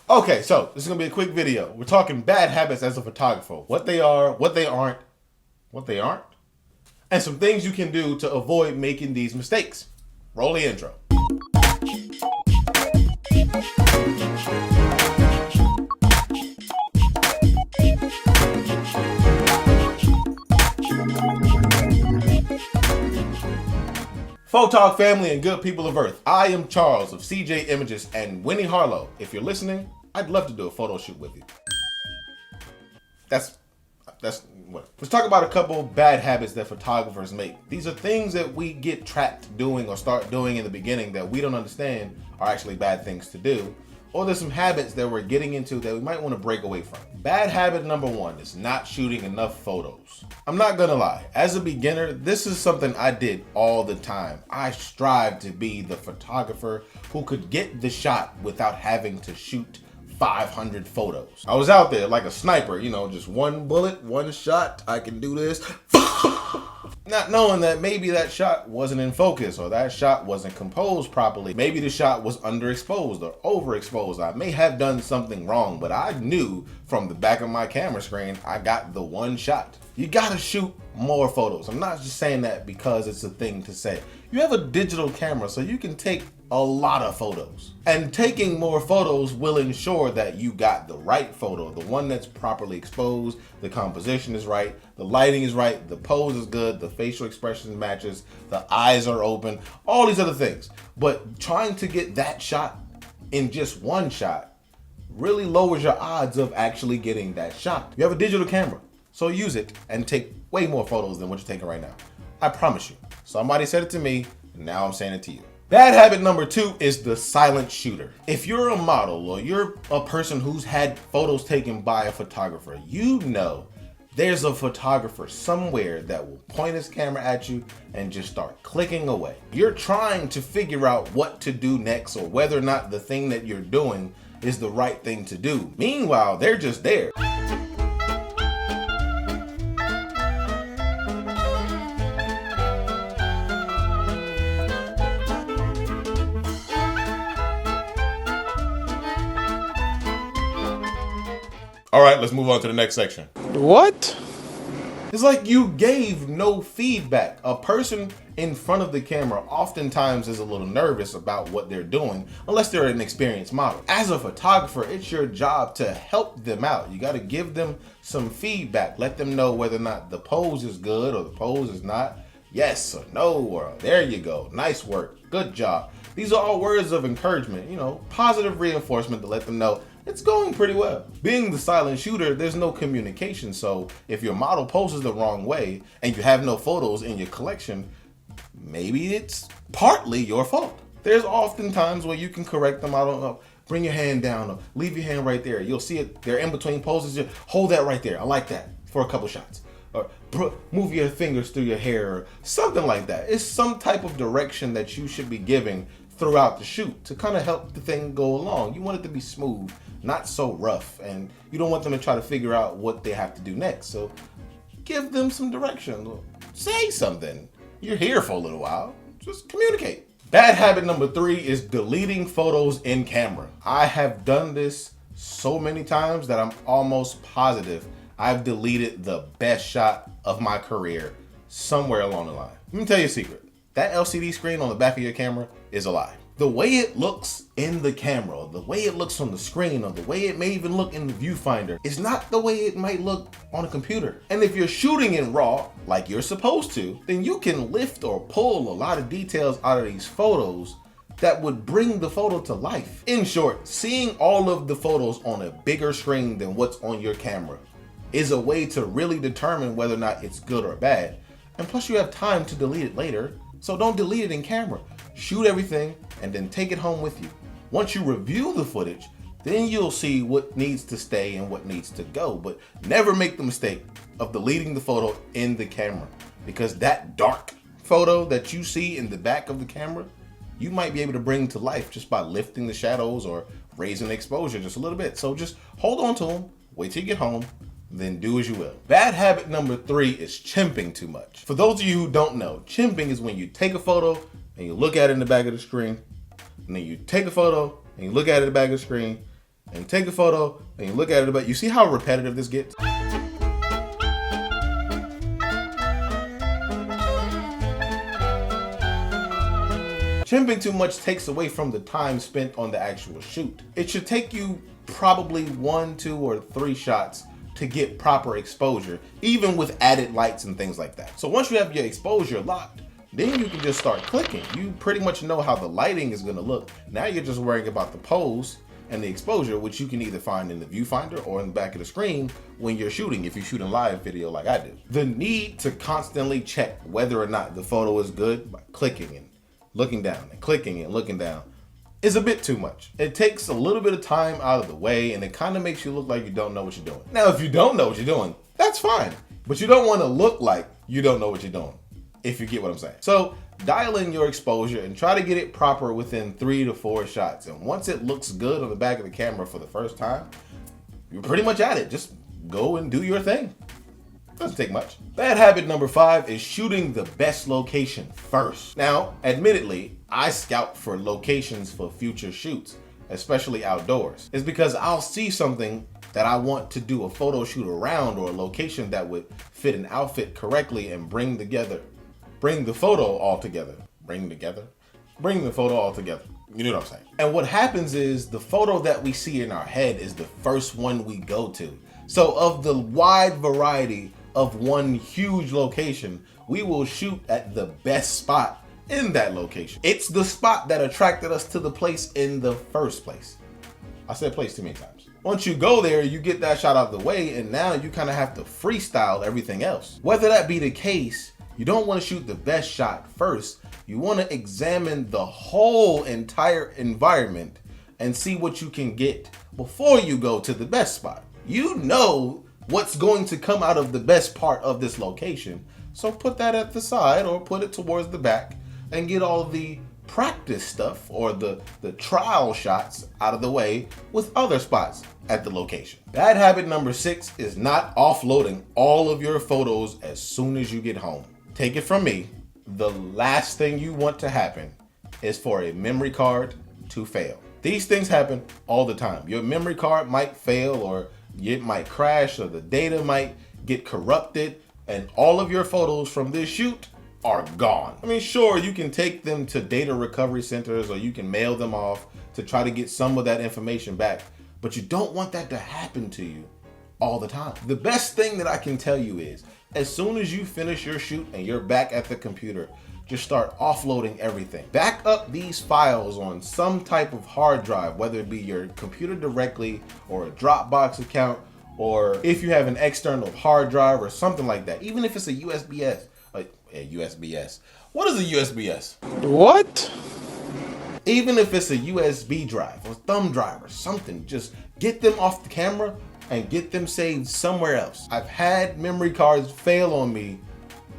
Okay, so this is gonna be a quick video. We're talking bad habits as a photographer. What they are, what they aren't, and some things you can do to avoid making these mistakes. Roll the intro. Photog family and good people of Earth. I am Charles of CJIMAGES and Winnie Harlow. If you're listening, I'd love to do a photo shoot with you. That's what. Let's talk about a couple bad habits that photographers make. These are things that we get trapped doing or start doing in the beginning that we don't understand are actually bad things to do. Or there's some habits that we're getting into that we might want to break away from. Bad habit number one is not shooting enough photos. I'm not gonna lie, as a beginner, this is something I did all the time. I strived to be the photographer who could get the shot without having to shoot 500 photos. I was out there like a sniper, just one bullet, one shot, I can do this. Not knowing that maybe that shot wasn't in focus or that shot wasn't composed properly. Maybe the shot was underexposed or overexposed. I may have done something wrong, but I knew from the back of my camera screen, I got the one shot. You gotta shoot more photos. I'm not just saying that because it's a thing to say. You have a digital camera, so you can take a lot of photos. And taking more photos will ensure that you got the right photo, the one that's properly exposed, the composition is right, the lighting is right, the pose is good, the facial expression matches, the eyes are open, all these other things. But trying to get that shot in just one shot really lowers your odds of actually getting that shot. You have a digital camera, so use it and take way more photos than what you're taking right now. I promise you. Somebody said it to me, and now I'm saying it to you. Bad habit number two is the silent shooter. If you're a model or you're a person who's had photos taken by a photographer, you know there's a photographer somewhere that will point his camera at you and just start clicking away. You're trying to figure out what to do next or whether or not the thing that you're doing is the right thing to do. Meanwhile, they're just there. All right, let's move on to the next section. What? It's like you gave no feedback. A person in front of the camera oftentimes is a little nervous about what they're doing, unless they're an experienced model. As a photographer, it's your job to help them out. You got to give them some feedback. Let them know whether or not the pose is good or the pose is not. Yes or no, or there you go. Nice work. Good job. These are all words of encouragement, positive reinforcement to let them know it's going pretty well. Being the silent shooter, there's no communication. So if your model poses the wrong way and you have no photos in your collection, maybe it's partly your fault. There's often times where you can correct the model. Bring your hand down, or leave your hand right there. You'll see it, they're in between poses. Just hold that right there. I like that for a couple shots. Or move your fingers through your hair or something like that. It's some type of direction that you should be giving throughout the shoot to kind of help the thing go along. You want it to be smooth, not so rough, and you don't want them to try to figure out what they have to do next. So give them some direction. Say something. You're here for a little while. Just communicate. Bad habit number three is deleting photos in camera. I have done this so many times that I'm almost positive I've deleted the best shot of my career somewhere along the line. Let me tell you a secret. That LCD screen on the back of your camera is a lie. The way it looks in the camera, the way it looks on the screen, or the way it may even look in the viewfinder is not the way it might look on a computer. And if you're shooting in RAW, like you're supposed to, then you can lift or pull a lot of details out of these photos that would bring the photo to life. In short, seeing all of the photos on a bigger screen than what's on your camera is a way to really determine whether or not it's good or bad. And plus you have time to delete it later. So don't delete it in camera. Shoot everything and then take it home with you. Once you review the footage, then you'll see what needs to stay and what needs to go. But never make the mistake of deleting the photo in the camera, because that dark photo that you see in the back of the camera, you might be able to bring to life just by lifting the shadows or raising the exposure just a little bit. So just hold on to them, wait till you get home, then do as you will. Bad habit number three is chimping too much. For those of you who don't know, chimping is when you take a photo and you look at it in the back of the screen, and then you take a photo and you look at it in the back of the screen, and you take a photo and you look at it, but you see how repetitive this gets? Chimping too much takes away from the time spent on the actual shoot. It should take you probably 1, 2, or 3 shots to get proper exposure, even with added lights and things like that. So once you have your exposure locked, then you can just start clicking. You pretty much know how the lighting is gonna look. Now you're just worrying about the pose and the exposure, which you can either find in the viewfinder or in the back of the screen when you're shooting, if you're shooting live video like I do. The need to constantly check whether or not the photo is good by clicking and looking down and clicking and looking down is a bit too much. It takes a little bit of time out of the way, and it kind of makes you look like you don't know what you're doing. Now, if you don't know what you're doing, that's fine, but you don't want to look like you don't know what you're doing, if you get what I'm saying. So dial in your exposure and try to get it proper within 3 to 4 shots. And once it looks good on the back of the camera for the first time, you're pretty much at it. Just go and do your thing. Doesn't take much. Bad habit number 5 is shooting the best location first. Now, admittedly, I scout for locations for future shoots, especially outdoors. It's because I'll see something that I want to do a photo shoot around, or a location that would fit an outfit correctly and bring the photo all together. Bring the photo all together. You know what I'm saying? And what happens is the photo that we see in our head is the first one we go to. So of the wide variety of one huge location, we will shoot at the best spot in that location. It's the spot that attracted us to the place in the first place. I said place too many times. Once you go there, you get that shot out of the way, and now you kind of have to freestyle everything else. Whether that be the case, you don't want to shoot the best shot first. You want to examine the whole entire environment and see what you can get before you go to the best spot. You know what's going to come out of the best part of this location, so put that at the side or put it towards the back and get all the practice stuff or the trial shots out of the way with other spots at the location. Bad habit number 6 is not offloading all of your photos as soon as you get home. Take it from me, the last thing you want to happen is for a memory card to fail. These things happen all the time. Your memory card might fail, or it might crash, or the data might get corrupted, and all of your photos from this shoot are gone. I mean, sure, you can take them to data recovery centers, or you can mail them off to try to get some of that information back, but you don't want that to happen to you all the time. The best thing that I can tell you is, as soon as you finish your shoot and you're back at the computer, just start offloading everything. Back up these files on some type of hard drive, whether it be your computer directly or a Dropbox account, or if you have an external hard drive or something like that. Even if it's a USBS. USBS. What is a USBS? What? Even if it's a USB drive or thumb drive or something, just get them off the camera and get them saved somewhere else. I've had memory cards fail on me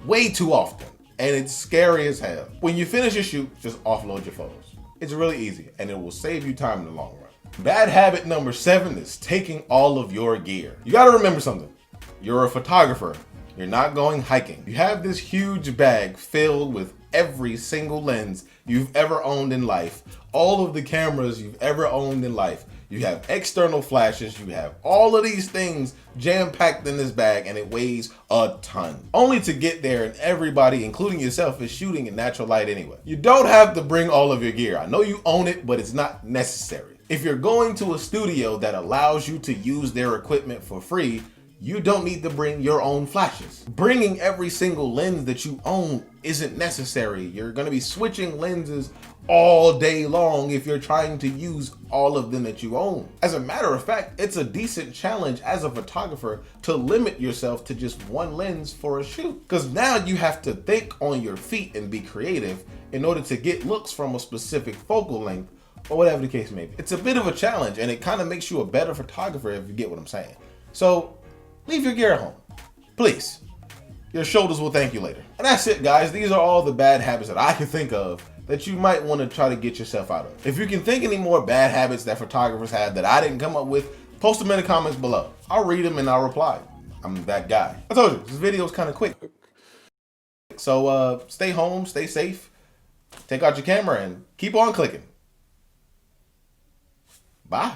way too often, and it's scary as hell. When you finish your shoot, just offload your photos. It's really easy, and it will save you time in the long run. Bad habit number 7 is taking all of your gear. You gotta remember something. You're a photographer. You're not going hiking. You have this huge bag filled with every single lens you've ever owned in life, all of the cameras you've ever owned in life. You have external flashes, you have all of these things jam-packed in this bag, and it weighs a ton. Only to get there and everybody, including yourself, is shooting in natural light anyway. You don't have to bring all of your gear. I know you own it, but it's not necessary. If you're going to a studio that allows you to use their equipment for free, you don't need to bring your own flashes. Bringing every single lens that you own isn't necessary. You're gonna be switching lenses all day long if you're trying to use all of them that you own. As a matter of fact, it's a decent challenge as a photographer to limit yourself to just one lens for a shoot, because now you have to think on your feet and be creative in order to get looks from a specific focal length or whatever the case may be. It's a bit of a challenge, and it kind of makes you a better photographer, if you get what I'm saying. So leave your gear at home, please. Your shoulders will thank you later. And that's it, guys. These are all the bad habits that I can think of that you might want to try to get yourself out of. If you can think any more bad habits that photographers have that I didn't come up with, post them in the comments below. I'll read them and I'll reply. I'm that guy. I told you, this video is kind of quick. So stay home, stay safe, take out your camera, and keep on clicking. Bye.